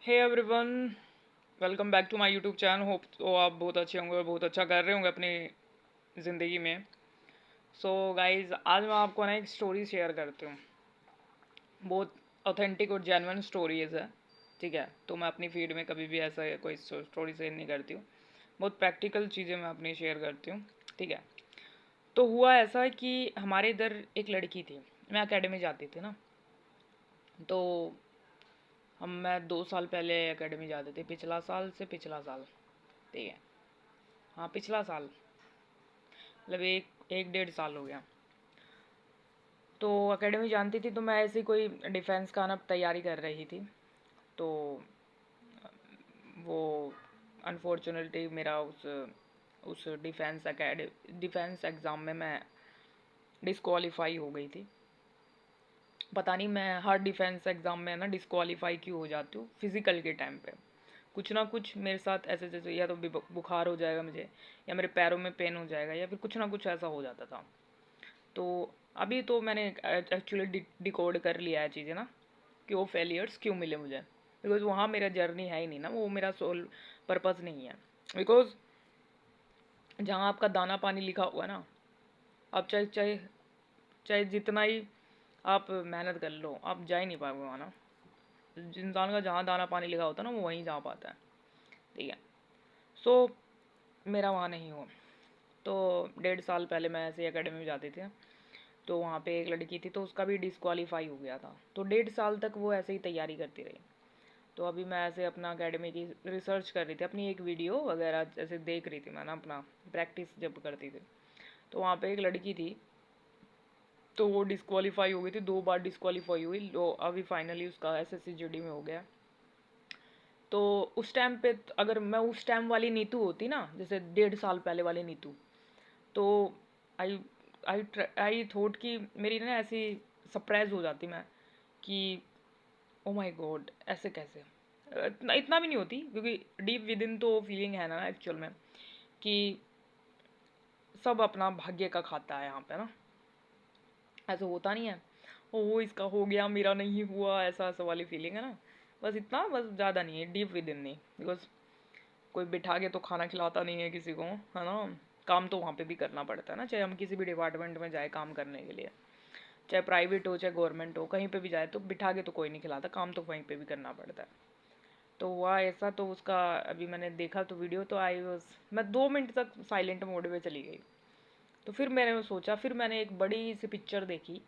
Hey everyone, welcome back to my YouTube channel. Hope तो आप बहुत अच्छे होंगे और बहुत अच्छा कर रहे होंगे अपनी ज़िंदगी में। सो गाइज, आज मैं आपको ना एक स्टोरी शेयर करती हूँ। बहुत ऑथेंटिक और जेन्युइन स्टोरीज है। ठीक है, तो मैं अपनी फीड में कभी भी ऐसा कोई स्टोरी शेयर नहीं करती हूँ। बहुत प्रैक्टिकल चीज़ें मैं अपनी शेयर करती हूँ। ठीक है, तो हुआ ऐसा कि हमारे इधर एक लड़की थी। मैं अकेडमी जाती थी ना, तो मैं 2 साल पहले एकेडमी जाते थे। पिछला साल से पिछला साल, ठीक है, हाँ पिछला साल, मतलब एक एक 1.5 साल हो गया। तो एकेडमी जानती थी, तो मैं ऐसी कोई डिफेंस का ना तैयारी कर रही थी। तो वो अनफॉर्चुनेटली मेरा उस डिफेंस एग्ज़ाम में मैं डिस्क्वालीफाई हो गई थी। पता नहीं मैं हर डिफेंस एग्ज़ाम में ना डिस्क्वालीफाई क्यों हो जाती हूँ फिज़िकल के टाइम पे। कुछ ना कुछ मेरे साथ ऐसे, जैसे या तो बुखार हो जाएगा मुझे, या मेरे पैरों में पेन हो जाएगा, या फिर कुछ ना कुछ ऐसा हो जाता था। तो अभी तो मैंने एक्चुअली डिकोड कर लिया है चीज़ें ना, कि वो फेलियर्स क्यों मिले मुझे। बिकॉज वहाँ मेरा जर्नी है ही नहीं ना, वो मेरा सोल पर्पज़ नहीं है। बिकॉज जहाँ आपका दाना पानी लिखा हुआ है ना, आप चाहे चाहे चाहे जितना ही आप मेहनत कर लो, आप जा ही नहीं पाओगे वहाँ ना। इंसान का जहाँ दाना पानी लिखा होता है ना, वो वहीं जा पाता है। ठीक है, सो मेरा वहाँ नहीं हुआ। तो 1.5 साल पहले मैं ऐसे एकेडमी में जाती थी, तो वहाँ पे एक लड़की थी, तो उसका भी डिस्क्वालीफाई हो गया था। तो 1.5 साल तक वो ऐसे ही तैयारी करती रही। तो अभी मैं ऐसे अपना एकेडमी की रिसर्च कर रही थी, अपनी एक वीडियो वगैरह ऐसे देख रही थी मैं ना, अपना प्रैक्टिस जब करती थी। तो वहाँ पे एक लड़की थी, तो वो डिस्क्वालीफाई हो गई थी, 2 बार डिस्क्वालीफाई हुई। तो अभी फाइनली उसका एसएससी जीडी में हो गया। तो उस टाइम पे अगर मैं उस टाइम वाली नीतू होती ना, जैसे 1.5 साल पहले वाली नीतू, तो आई आई थॉट कि मेरी ना ऐसी सरप्राइज हो जाती मैं, कि ओ माय गॉड ऐसे कैसे। इतना इतना भी नहीं होती, क्योंकि डीप विद इन तो फीलिंग है ना एक्चुअल में, कि सब अपना भाग्य का खाता है यहाँ पे ना। ऐसा होता नहीं है ओ इसका हो गया मेरा नहीं हुआ, ऐसा ऐसा वाली फीलिंग है ना। बस इतना, बस ज़्यादा नहीं है, डीप विद इन नहीं। बिकॉज कोई बिठा के तो खाना खिलाता नहीं है किसी को, है ना। काम तो वहाँ पे भी करना पड़ता है ना, चाहे हम किसी भी डिपार्टमेंट में जाए काम करने के लिए, चाहे प्राइवेट हो चाहे गवर्नमेंट हो, कहीं पे भी जाए तो बिठा के तो कोई नहीं खिलाता, काम तो वहीं पे भी करना पड़ता है। तो हुआ ऐसा, तो उसका अभी मैंने देखा तो वीडियो, तो आई वॉज, मैं 2 मिनट तक साइलेंट मोड में चली गई। तो फिर मैंने सोचा, फिर मैंने एक बड़ी सी पिक्चर देखी,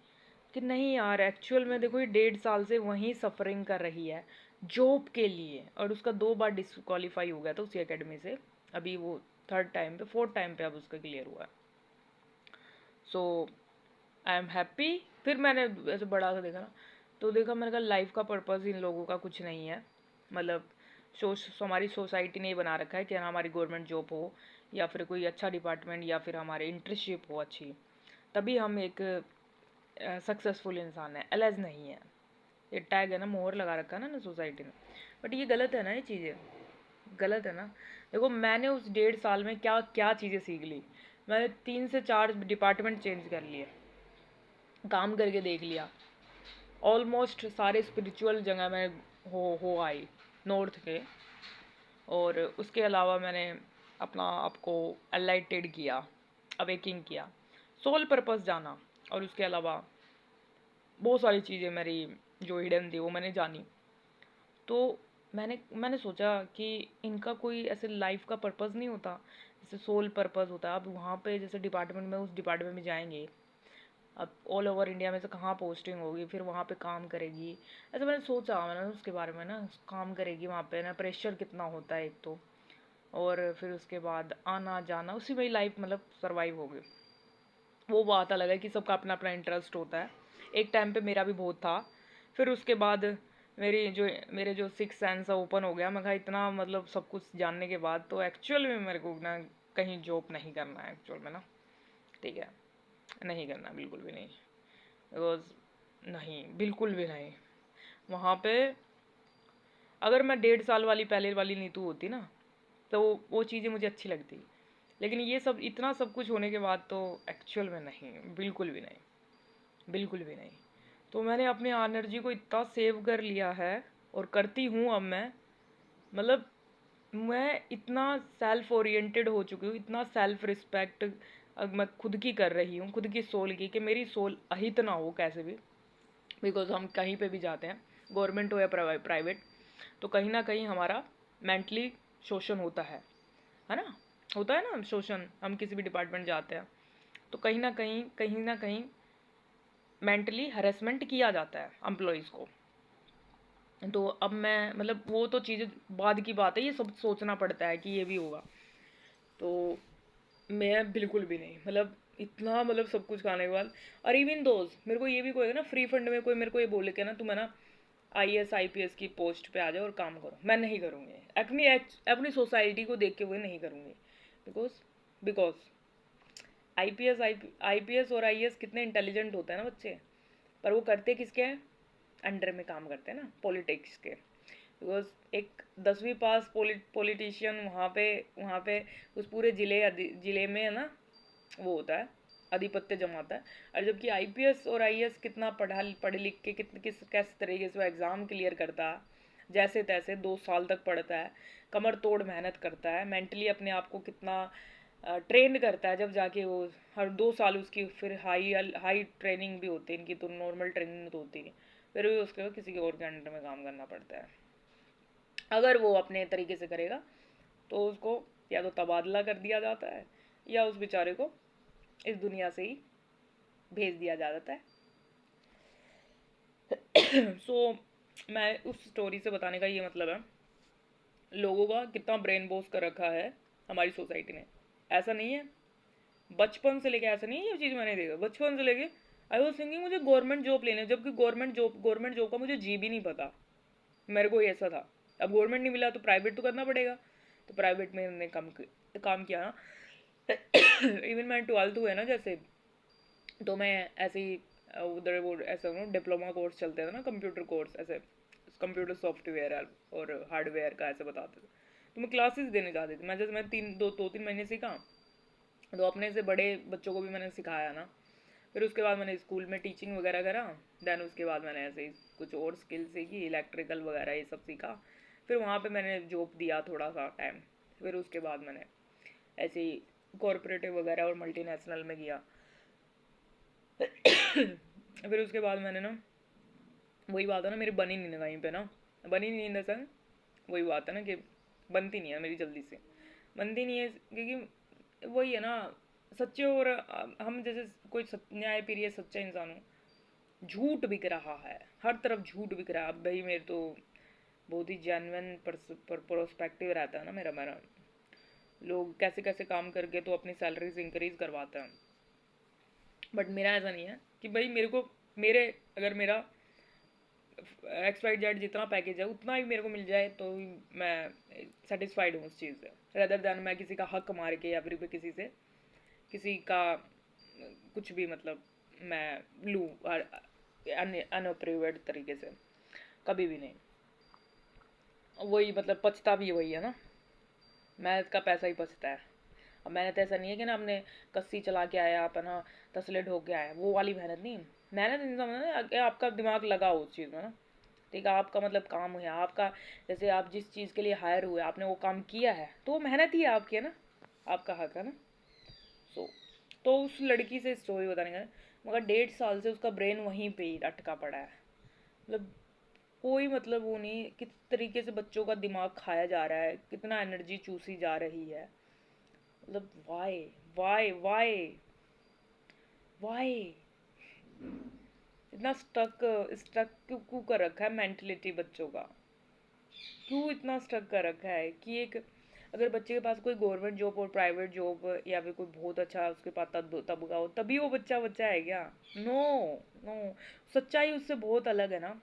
कि नहीं यार, एक्चुअल में देखो ये 1.5 साल से वहीं सफरिंग कर रही है जॉब के लिए, और उसका 2 बार डिसक्वालीफाई हो गया था उसी एकेडमी से। अभी वो थर्ड टाइम पे, फोर्थ टाइम पे अब उसका क्लियर हुआ है। सो आई एम हैप्पी। फिर मैंने ऐसे बड़ा सा देखा ना, तो देखा, मैंने कहा लाइफ का पर्पज़ इन लोगों का कुछ नहीं है। मतलब हमारी सोसाइटी ने बना रखा है कि हमारी गवर्नमेंट जॉब हो, या फिर कोई अच्छा डिपार्टमेंट, या फिर हमारे इंटर्नशिप हो अच्छी, तभी हम एक सक्सेसफुल इंसान है। एलएज नहीं है, ये टैग है ना, मोहर लगा रखा है ना सोसाइटी ने। बट ये गलत है ना, ये चीज़ें गलत है ना। देखो मैंने उस 1.5 साल में क्या क्या चीज़ें सीख ली। मैंने 3 से 4 डिपार्टमेंट चेंज कर लिए, काम करके देख लिया। ऑलमोस्ट सारे स्पिरिचुअल जगह में हो आई, नॉर्थ के। और उसके अलावा मैंने अपना आपको एनलाइटेड किया, अवेकिंग किया, सोल पर्पस जाना। और उसके अलावा बहुत सारी चीज़ें मेरी जो हिडन थी वो मैंने जानी। तो मैंने सोचा कि इनका कोई ऐसे लाइफ का पर्पस नहीं होता, जैसे सोल पर्पस होता है। अब वहाँ पे जैसे डिपार्टमेंट में, उस डिपार्टमेंट में जाएंगे, अब ऑल ओवर इंडिया में से कहाँ पोस्टिंग होगी, फिर वहाँ पे काम करेगी। ऐसे मैंने सोचा, मैंने उसके बारे में ना, काम करेगी वहाँ पे ना, प्रेशर कितना होता है एक तो, और फिर उसके बाद आना जाना, उसी में ही लाइफ मतलब सर्वाइव होगी। वो बात अलग है कि सबका अपना अपना इंटरेस्ट होता है। एक टाइम पे मेरा भी बहुत था। फिर उसके बाद मेरे जो सिक्स सेंस है ओपन हो गया। मैं कहा इतना मतलब सब कुछ जानने के बाद तो एक्चुअल में मेरे को ना कहीं जॉब नहीं करना है एक्चुअल में ना। ठीक है, नहीं करना बिल्कुल भी नहीं। बिकॉज नहीं, बिल्कुल भी नहीं। वहाँ पे अगर मैं 1.5 साल वाली पहले वाली नीतू होती ना, तो वो चीज़ें मुझे अच्छी लगती। लेकिन ये सब इतना सब कुछ होने के बाद तो एक्चुअल में नहीं, बिल्कुल भी नहीं, बिल्कुल भी नहीं। तो मैंने अपनी एनर्जी को इतना सेव कर लिया है, और करती हूँ अब मैं, मतलब मैं इतना सेल्फ ओरिएंटेड हो चुकी हूँ, इतना सेल्फ रिस्पेक्ट अब मैं खुद की कर रही हूँ, खुद की सोल की, कि मेरी सोल अहित ना हो कैसे भी। बिकॉज हम कहीं पे भी जाते हैं, गवर्नमेंट हो या प्राइवेट, तो कहीं ना कहीं हमारा मेंटली शोषण होता है ना, होता है ना शोषण। हम किसी भी डिपार्टमेंट जाते हैं तो कहीं ना कहीं मेंटली हरेसमेंट किया जाता है एम्प्लॉयज़ को। तो अब मैं मतलब वो तो चीज़ें बाद की बात है, ये सब सोचना पड़ता है कि ये भी होगा। तो मैं बिल्कुल भी नहीं, मतलब इतना मतलब सब कुछ खाने के बाद। और इवन दोस्त मेरे को ये भी कोई ना फ्री फंड में कोई मेरे को ये बोले के ना, तुम है ना IAS IPS की पोस्ट पे आ जाओ और काम करो, मैं नहीं करूँगी। अपनी सोसाइटी को देख के वो नहीं करूँगी। बिकॉज IPS और IAS कितने इंटेलिजेंट होते हैं ना बच्चे, पर वो करते किसके हैं, अंडर में काम करते हैं ना, पॉलिटिक्स के। बिकॉज एक 10वीं पास पॉलिटिशियन वहाँ पे उस पूरे जिले में है ना, वो होता है, आधिपत्य जमाता है। और जबकि IPS और IAS कितना पढ़ लिख के कैसे तरीके से वो एग्ज़ाम क्लियर करता है, जैसे तैसे 2 साल तक पढ़ता है, कमर तोड़ मेहनत करता है, मेंटली अपने आप को कितना ट्रेन करता है, जब जाके वो हर 2 साल उसकी फिर हाई हाई ट्रेनिंग भी होती है। इनकी तो नॉर्मल ट्रेनिंग तो होती नहीं, फिर भी उसके किसी और के अंडर में काम करना पड़ता है। अगर वो अपने तरीके से करेगा तो उसको या तो तबादला कर दिया जाता है, या उस बेचारे को इस दुनिया से ही भेज दिया जाता है। सो मैं उस स्टोरी से बताने का ये मतलब है, लोगों का कितना ब्रेन वॉश कर रखा है हमारी सोसाइटी ने। ऐसा नहीं है, बचपन से लेके ऐसा नहीं है, ये चीज़ मैंने देखा बचपन से लेके। आई वॉज थिंकिंग मुझे गवर्नमेंट जॉब लेने, जबकि गवर्नमेंट जॉब का मुझे जी भी नहीं पता। मेरे को ऐसा था, अब गवर्नमेंट नहीं मिला तो प्राइवेट तो करना पड़ेगा। तो प्राइवेट में मैंने काम किया ना। इवन मैं 12th हुए ना जैसे, तो मैं ऐसे ही उधर वो ऐसा ना डिप्लोमा कोर्स चलते थे ना, कंप्यूटर कोर्स ऐसे, कंप्यूटर सॉफ्टवेयर और हार्डवेयर का ऐसे बताते थे। तो मैं क्लासेस देने जाती थी, मैं जैसे मैं 2-3 महीने सीखा, तो अपने से बड़े बच्चों को भी मैंने सिखाया ना। फिर उसके बाद मैंने स्कूल में टीचिंग वगैरह करा। देन उसके बाद मैंने ऐसे ही कुछ और स्किल सीखी, इलेक्ट्रिकल वगैरह ये सब सीखा। फिर वहाँ पे मैंने जॉब दिया थोड़ा सा टाइम। फिर उसके बाद मैंने ऐसे ही कॉरपोरेटिव वगैरह और मल्टीनेशनल में किया। फिर उसके बाद मैंने ना, वही बात है ना, मेरी बनी नहीं ना कहीं पे ना, बनी नहीं इन द सेंस, वही बात है ना कि बनती नहीं है मेरी जल्दी से, बनती नहीं है क्योंकि वही है ना, सच्चे और हम जैसे कोई न्याय प्रिय सच्चा इंसान हो, झूठ बिक रहा है, हर तरफ झूठ बिक रहा है। अब भाई मेरे तो बहुत ही जेन्युइन प्रोस्पेक्टिव रहता है ना मेरा लोग कैसे कैसे काम करके तो अपनी सैलरीज इंक्रीज करवाते हैं। बट मेरा ऐसा नहीं है कि भाई मेरे अगर मेरा XYZ जितना पैकेज है उतना ही मेरे को मिल जाए तो मैं सेटिस्फाइड हूँ उस चीज़ से, रेदर देन मैं किसी का हक मार के या फिर किसी का कुछ भी मतलब मैं लूँ अनअप्रूव्ड तरीके से, कभी भी नहीं। वही मतलब पछता भी वही है ना, मेहनत का पैसा ही पछता है। अब मेहनत ऐसा नहीं है कि ना आपने कस्सी चला के आया, आप है ना तसले ढोक के आया, वो वाली मेहनत नहीं। मेहनत नहीं समझना, आपका दिमाग लगा हो उस चीज़ में ना, ठीक है, आपका मतलब काम है आपका, जैसे आप जिस चीज़ के लिए हायर हुए आपने वो काम किया है तो वो मेहनत ही है आपकी, है ना, आपका हक है ना। सो तो उस लड़की से स्टोरी बताने का, मगर 1.5 साल से उसका ब्रेन वहीं पे ही अटका पड़ा है। मतलब कोई मतलब वो नहीं, किस तरीके से बच्चों का दिमाग खाया जा रहा है, कितना एनर्जी चूसी जा रही है। मतलब वाई वाई वाई वाई इतना स्टक स्टक क्यों कर रखा है मेंटलिटी बच्चों का, क्यों इतना स्टक कर रखा है कि एक अगर बच्चे के पास कोई गवर्नमेंट जॉब और प्राइवेट जॉब या फिर कोई बहुत अच्छा उसके पास तबका हो तभी वो बच्चा बच्चा है क्या? नो नो, सच्चाई उससे बहुत अलग है ना।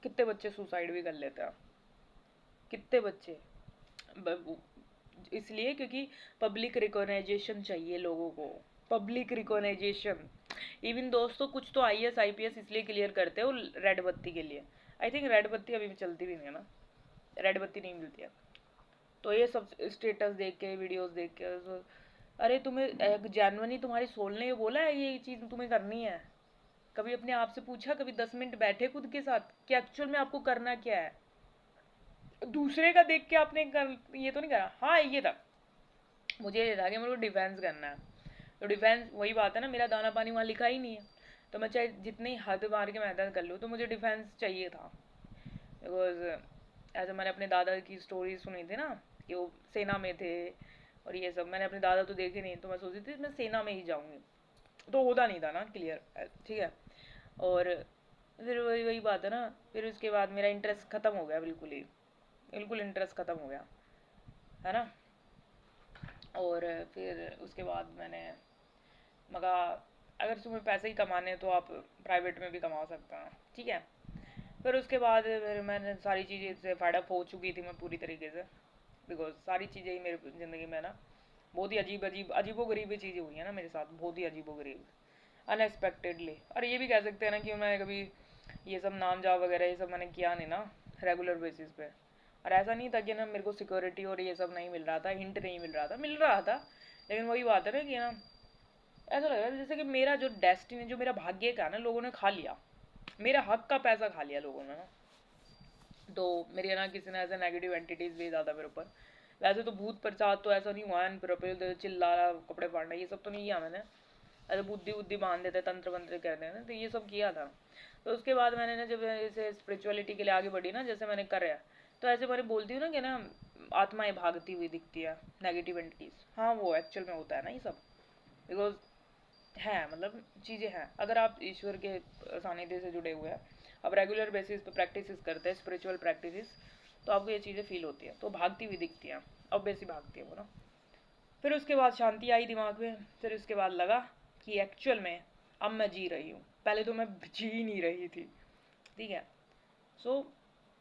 कितने बच्चे सुसाइड भी कर लेते हैं, कितने बच्चे, इसलिए क्योंकि पब्लिक रिकॉग्नाइजेशन चाहिए लोगों को, पब्लिक रिकॉग्नाइजेशन। इवन दोस्तों कुछ तो IAS IPS इसलिए क्लियर करते हैं वो रेड बत्ती के लिए। आई थिंक रेड बत्ती अभी भी चलती भी नहीं है ना, रेड बत्ती नहीं मिलती है। तो ये सब स्टेटस देख के वीडियोस देख के अरे तुम्हें जेन्युइनली तुम्हारी सोल ने ये बोला है ये चीज़ तुम्हें करनी है? कभी अपने आप से पूछा, कभी 10 मिनट बैठे खुद के साथ कि एक्चुअल में आपको करना क्या है? दूसरे का देख के आपने ये तो नहीं करा। हाँ ये था, मुझे ये था कि मेरे को डिफेंस करना है। तो डिफेंस वही बात है ना, मेरा दाना पानी वहाँ लिखा ही नहीं है, तो मैं चाहे जितनी हद मार के मेहनत कर लूँ तो मुझे डिफेंस चाहिए था। बिकॉज ऐसे मैंने अपने दादा की स्टोरी सुनी थी ना, कि वो सेना में थे और ये सब। मैंने अपने दादा तो देखे नहीं, तो मैं सोची थी मैं सेना में ही जाऊँगी, तो होता नहीं था ना क्लियर, ठीक है। और फिर वही वही बात है ना, फिर उसके बाद मेरा इंटरेस्ट ख़त्म हो गया, बिल्कुल ही, बिल्कुल इंटरेस्ट ख़त्म हो गया, है ना। और फिर उसके बाद मैंने मगा, अगर तुम्हें पैसे ही कमाने हैं तो आप प्राइवेट में भी कमा सकते हैं, ठीक है। फिर उसके बाद फिर मैंने सारी चीज़ें से फायदा हो चुकी थी मैं पूरी तरीके से। बिकॉज सारी चीज़ें ही मेरी ज़िंदगी में ना बहुत ही अजीब अजीब अजीबो गरीबी चीज़ें हुई हैं ना मेरे साथ, बहुत ही अजीबो गरीब, अनएक्सपेक्टेडली। और ये भी कह सकते हैं ना कि मैं कभी ये सब नाम जाप वगैरह ये सब मैंने किया नहीं ना रेगुलर बेसिस पे। और ऐसा नहीं था कि ना मेरे को सिक्योरिटी और ये सब नहीं मिल रहा था, हिंट नहीं मिल रहा था, मिल रहा था। लेकिन वही बात है ना कि ना ऐसा लग रहा था जैसे कि मेरा जो डेस्टिनी, जो मेरा भाग्य का ना लोगों ने खा लिया, मेरा हक का पैसा खा लिया लोगों ने ना। तो मेरे ना किसी ने ऐसे नेगेटिव एंटिटीज भेजा था मेरे ऊपर। वैसे तो भूत प्रसाद तो ऐसा नहीं हुआ है, प्रपेल चिल्लाना कपड़े फाड़ना ये सब तो नहीं किया मैंने। ऐसे बुद्धि बुद्धि बांध देते, तंत्र मंत्र कहते हैं ना, तो ये सब किया था। तो उसके बाद मैंने ना जब ऐसे स्पिरिचुअलिटी के लिए आगे बढ़ी ना, जैसे मैंने कर, तो ऐसे मैंने बोलती हूँ ना कि ना आत्माएं भागती हुई दिखती है, नेगेटिव एंटिटीज, हाँ वो एक्चुअल में होता है ना ये सब। बिकॉज है, मतलब चीज़ें हैं, अगर आप ईश्वर के सानिध्य से जुड़े हुए हैं, आप रेगुलर बेसिस पे प्रैक्टिस करते हैं स्पिरिचुअल प्रैक्टिस, तो आपको ये चीज़ें फील होती है, तो भागती हुई दिखती हैं, ऑब्वियसली भागती है वो ना। फिर उसके बाद शांति आई दिमाग में, फिर उसके बाद लगा कि एक्चुअल में अब मैं जी रही हूँ, पहले तो मैं जी ही नहीं रही थी, ठीक है। सो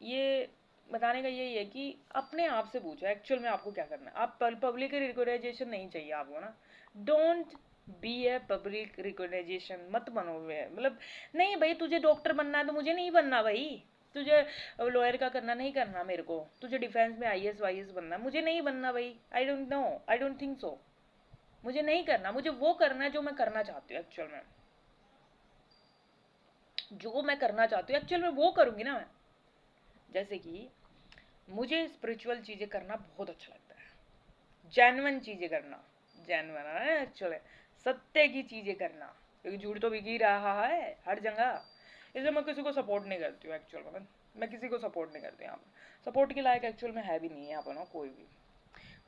ये बताने का यही है कि अपने आप से पूछो एक्चुअल में आपको क्या करना है। आप पब्लिक रिकॉग्नाइजेशन नहीं चाहिए आपको ना, don't be a public recognization, मत बनो मतलब। नहीं भाई तुझे डॉक्टर बनना है तो मुझे नहीं बनना भाई, तुझे लॉयर का करना नहीं करना मेरे को, तुझे डिफेंस में आईएएस वाईएएस बनना है, मुझे नहीं बनना भाई, I don't know, I don't think so. मुझे नहीं करना, मुझे वो करना है जो मैं करना चाहती हूँ एक्चुअल में, जो मैं करना चाहती हूँ एक्चुअल में वो करूँगी ना मैं। जैसे कि मुझे स्पिरिचुअल चीज़ें करना बहुत अच्छा लगता है, जेन्युइन चीज़ें करना, जेन्युइन है एक्चुअली, सत्य की चीज़ें करना, क्योंकि झूठ तो बिक ही रहा है हर जगह। इसलिए मैं किसी को सपोर्ट नहीं करती हूँ एक्चुअल में, मैं किसी को सपोर्ट नहीं करती यहाँ पर, सपोर्ट के लायक एक्चुअल में है भी नहीं है यहाँ पर ना,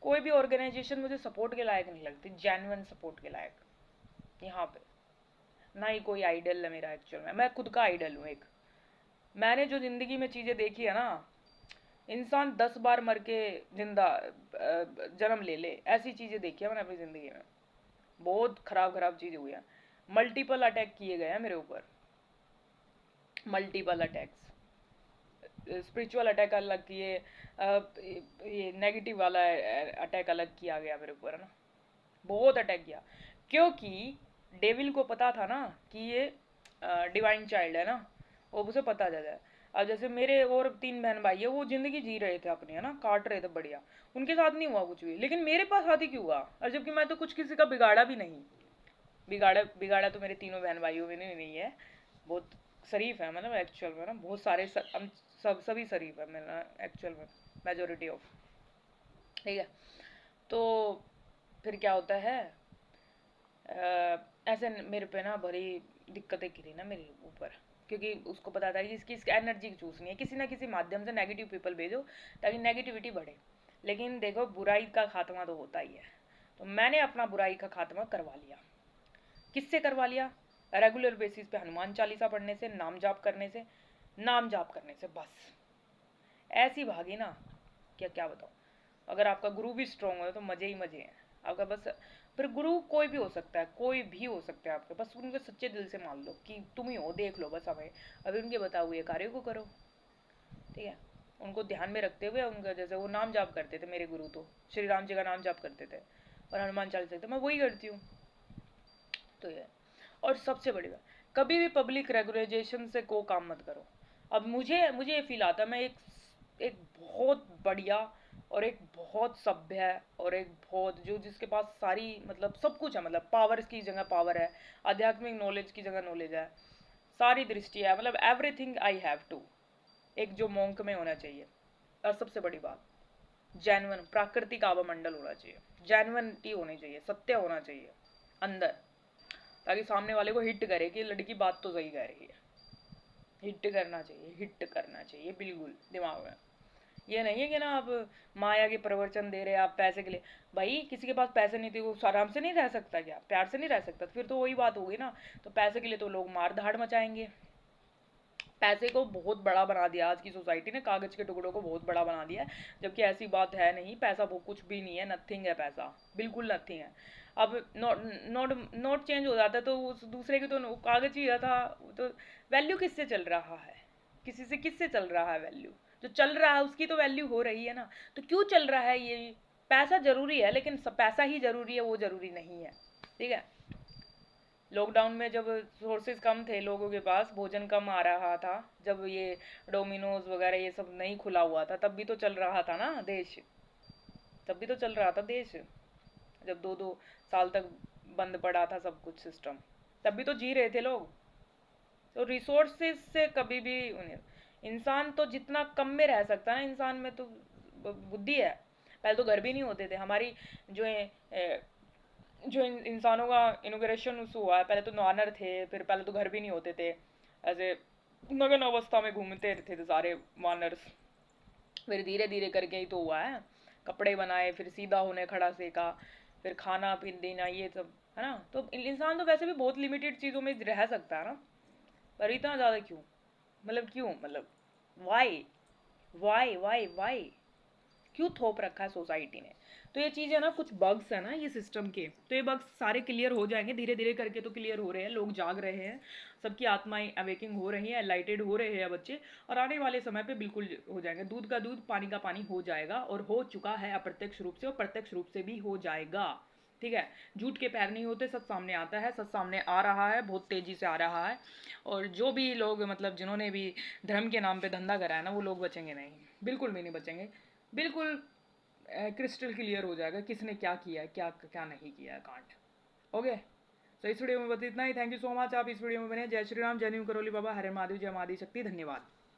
कोई भी ऑर्गेनाइजेशन मुझे सपोर्ट के लायक नहीं लगती, जेन्युइन सपोर्ट के लायक यहाँ पे। ना ही कोई आइडल है मेरा एक्चुअल में, मैं खुद का आइडल हूँ एक। मैंने जो ज़िंदगी में चीज़ें देखी है ना, इंसान 10 बार मर के जिंदा जन्म ले ले, ऐसी चीज़ें देखी है मैंने अपनी ज़िंदगी में। बहुत खराब खराब चीज़ें हुई हैं, मल्टीपल अटैक किए गए हैं मेरे ऊपर, मल्टीपल अटैक्स। स्पिरिचुअल अटैक अलग किए, ये नेगेटिव वाला अटैक अलग किया गया मेरे ऊपर, है ना। बहुत अटैक किया, क्योंकि डेविल को पता था ना कि ये डिवाइन चाइल्ड है ना, वो उसे पता चल जाए। अब जैसे मेरे और 3 बहन भाई है, वो जिंदगी जी रहे थे अपनी, है ना, काट रहे थे बढ़िया, उनके साथ नहीं हुआ कुछ भी, लेकिन मेरे पास शादी क्यों हुआ, और जबकि मैं तो कुछ किसी का बिगाड़ा भी नहीं। बिगाड़ा बिगाड़ा तो मेरे तीनों बहन भाइयों में नहीं है, बहुत शरीफ है, मतलब एक्चुअल में ना बहुत सारे हम सब सभी शरीफ है मेरा एक्चुअल में, मेजोरिटी ऑफ, ठीक है। तो फिर क्या होता है, ऐसे मेरे पे ना बड़ी दिक्कतें गिरी ना मेरे ऊपर, क्योंकि उसको पता था कि इसकी एनर्जी चूसनी है, किसी ना किसी माध्यम से नेगेटिव पीपल भेजो ताकि नेगेटिविटी बढ़े। लेकिन देखो बुराई का खात्मा तो होता ही है, तो मैंने अपना बुराई का खात्मा करवा लिया। किससे करवा लिया, रेगुलर बेसिस पे हनुमान चालीसा पढ़ने से, नाम जाप करने से, नाम जाप करने से, बस ऐसी भागी ना, क्या क्या बताऊँ। अगर आपका गुरु भी स्ट्रांग हो तो मज़े ही मज़े हैं आपका, बस। फिर गुरु कोई भी हो सकता है, कोई भी हो सकता है आपके, बस उनको सच्चे दिल से मान लो कि तुम ही हो, देख लो बस हमें, अभी उनके बताए हुए कार्यों को करो, ठीक है। उनको ध्यान में रखते हुए, उनका जैसे वो नाम जाप करते थे मेरे गुरु, तो श्री राम जी का नाम जाप करते थे और हनुमान चालीसा, तो मैं वही करती हूँ। तो ये, और सबसे बड़ी बात, कभी भी पब्लिक रेगुलेशन से को काम मत करो। अब मुझे मुझे ये फील आता है मैं एक बहुत बढ़िया और एक बहुत सभ्य और एक बहुत जो जिसके पास सारी मतलब सब कुछ है, मतलब पावर की जगह पावर है, आध्यात्मिक नॉलेज की जगह नॉलेज है, सारी दृष्टि है, मतलब एवरीथिंग आई हैव टू, एक जो मोंक में होना चाहिए, और सबसे बड़ी बात, जेन्युइन प्राकृतिक आवामंडल होना चाहिए, जेन्युइनिटी होनी चाहिए, सत्य होना चाहिए अंदर, ताकि सामने वाले को हिट करे कि लड़की बात तो सही कह रही है। हिट करना चाहिए, हिट करना चाहिए बिल्कुल दिमाग में। ये नहीं है कि ना आप माया के प्रवचन दे रहे हैं आप पैसे के लिए। भाई किसी के पास पैसे नहीं थे वो आराम से नहीं रह सकता क्या, प्यार से नहीं रह सकता? फिर तो वही बात होगी ना। तो पैसे के लिए तो लोग मार धाड़ मचाएंगे। पैसे को बहुत बड़ा बना दिया आज की सोसाइटी ने, कागज के टुकड़ों को बहुत बड़ा बना दिया है, जबकि ऐसी बात है नहीं। पैसा वो कुछ भी नहीं है, नथिंग है पैसा, बिल्कुल नथिंग है। अब नोट नोट नोट चेंज हो जाता है तो उस दूसरे की तो कागज ही था। तो वैल्यू किससे चल रहा है? किसी से किससे चल रहा है वैल्यू? जो चल रहा है उसकी तो वैल्यू हो रही है ना। तो क्यों चल रहा है ये? पैसा जरूरी है, लेकिन पैसा ही जरूरी है वो जरूरी नहीं है। ठीक है। लॉकडाउन में जब सोर्सेज कम थे लोगों के पास, भोजन कम आ रहा था, जब ये डोमिनोज वगैरह ये सब नहीं खुला हुआ था, तब भी तो चल रहा था ना देश। तब भी तो चल रहा था देश, जब 2-2 साल तक बंद पड़ा था सब कुछ सिस्टम, तब भी तो जी रहे थे लोग। तो रिसोर्सेज से कभी भी इंसान तो जितना कम में रह सकता है ना, इंसान में तो बुद्धि है। पहले तो घर भी नहीं होते थे हमारी, जो है जो इंसानों का इनोग्रेशन हुआ है, पहले तो नॉनर थे, फिर पहले तो घर भी नहीं होते थे, ऐसे नगन अवस्था में घूमते रहते थे सारे वानर्स। फिर धीरे धीरे करके ही तो हुआ है, कपड़े बनाए, फिर सीधा होने खड़ा सेका, फिर खाना पीना ये सब, है ना। तो इंसान तो वैसे भी बहुत लिमिटेड चीज़ों में रह सकता है ना, पर इतना ज़्यादा क्यों? मतलब क्यों, मतलब वाई वाई वाई वाई क्यों थोप रखा है सोसाइटी ने? तो ये चीज़ है ना, कुछ बग्स है ना ये सिस्टम के, तो ये बग्स सारे क्लियर हो जाएंगे धीरे धीरे करके। तो क्लियर हो रहे हैं, लोग जाग रहे हैं, सबकी आत्माएं अवेकिंग हो रही है, एनलाइटेड हो रहे हैं बच्चे, और आने वाले समय पे बिल्कुल हो जाएंगे। दूध का दूध पानी का पानी हो जाएगा, और हो चुका है अप्रत्यक्ष रूप से, और प्रत्यक्ष रूप से भी हो जाएगा। ठीक है। झूठ के पैर नहीं होते, सच सामने आता है, सच सामने आ रहा है, बहुत तेजी से आ रहा है। और जो भी लोग मतलब जिन्होंने भी धर्म के नाम पे धंधा करा है ना, वो लोग बचेंगे नहीं, बिल्कुल भी नहीं बचेंगे। बिल्कुल क्रिस्टल क्लियर हो जाएगा किसने क्या किया है, क्या क्या नहीं किया है, कांट। ओके। तो इस वीडियो में बस इतना ही। थैंक यू सो मच, आप इस वीडियो में बने। जय श्री राम, जय न्यू करौली बाबा, हरे महादेव, जय महादेव शक्ति, धन्यवाद।